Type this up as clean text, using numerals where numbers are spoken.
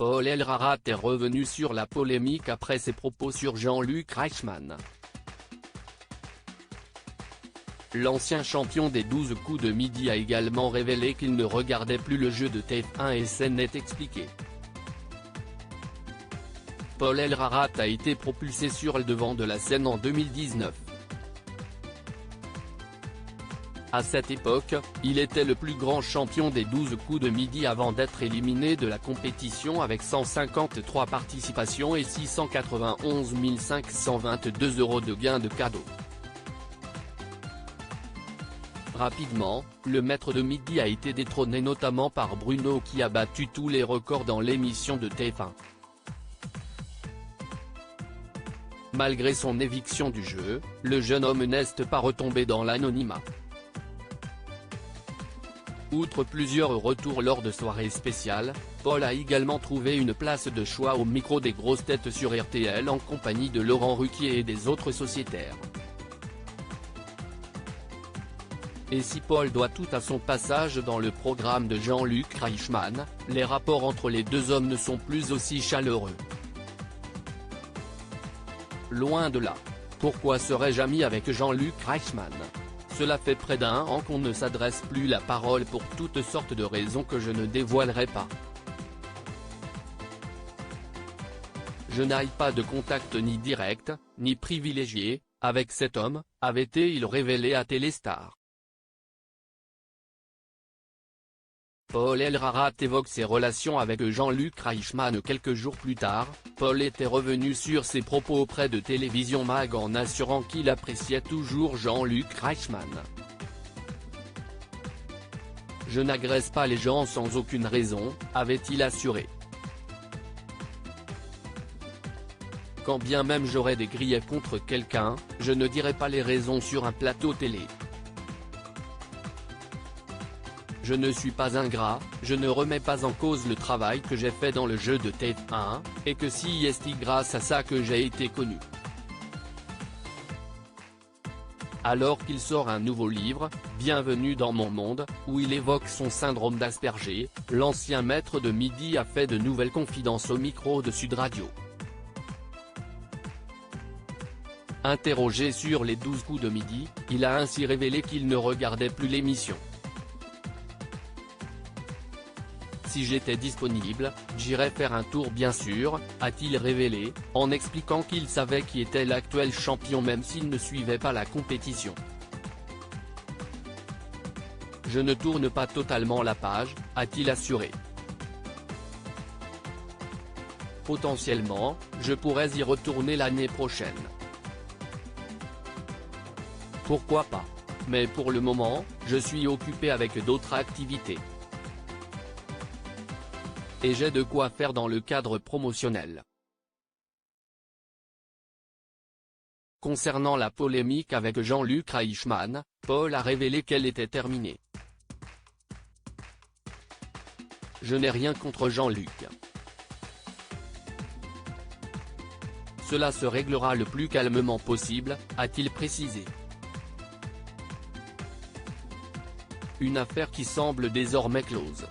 Paul Elrarat est revenu sur la polémique après ses propos sur Jean-Luc Reichmann. L'ancien champion des 12 coups de midi a également révélé qu'il ne regardait plus le jeu de TF1 et s'en est expliqué. Paul Elrarat a été propulsé sur le devant de la scène en 2019. À cette époque, il était le plus grand champion des 12 coups de midi avant d'être éliminé de la compétition avec 153 participations et 691 522 € de gains de cadeaux. Rapidement, le maître de midi a été détrôné notamment par Bruno qui a battu tous les records dans l'émission de TF1. Malgré son éviction du jeu, le jeune homme n'est pas retombé dans l'anonymat. Outre plusieurs retours lors de soirées spéciales, Paul a également trouvé une place de choix au micro des grosses têtes sur RTL en compagnie de Laurent Ruquier et des autres sociétaires. Et si Paul doit tout à son passage dans le programme de Jean-Luc Reichmann, les rapports entre les deux hommes ne sont plus aussi chaleureux. Loin de là. Pourquoi serais-je ami avec Jean-Luc Reichmann ? Cela fait près d'un an qu'on ne s'adresse plus la parole pour toutes sortes de raisons que je ne dévoilerai pas. Je n'ai pas de contact ni direct, ni privilégié, avec cet homme, avait-il révélé à Téléstar. Paul Elrarat évoque ses relations avec Jean-Luc Reichmann quelques jours plus tard. Paul était revenu sur ses propos auprès de Télévision Mag en assurant qu'il appréciait toujours Jean-Luc Reichmann. « Je n'agresse pas les gens sans aucune raison », avait-il assuré. « Quand bien même j'aurais des griefs contre quelqu'un, je ne dirai pas les raisons sur un plateau télé. Je ne suis pas ingrat, je ne remets pas en cause le travail que j'ai fait dans le jeu de TF1, et que si c'est grâce à ça que j'ai été connu. » Alors qu'il sort un nouveau livre, Bienvenue dans mon monde, où il évoque son syndrome d'Asperger, l'ancien maître de midi a fait de nouvelles confidences au micro de Sud Radio. Interrogé sur les 12 coups de midi, il a ainsi révélé qu'il ne regardait plus l'émission. Si j'étais disponible, j'irais faire un tour bien sûr, a-t-il révélé, en expliquant qu'il savait qui était l'actuel champion même s'il ne suivait pas la compétition. Je ne tourne pas totalement la page, a-t-il assuré. Potentiellement, je pourrais y retourner l'année prochaine. Pourquoi pas ? Mais pour le moment, je suis occupé avec d'autres activités. Et j'ai de quoi faire dans le cadre promotionnel. Concernant la polémique avec Jean-Luc Reichmann, Paul a révélé qu'elle était terminée. Je n'ai rien contre Jean-Luc. Cela se réglera le plus calmement possible, a-t-il précisé. Une affaire qui semble désormais close.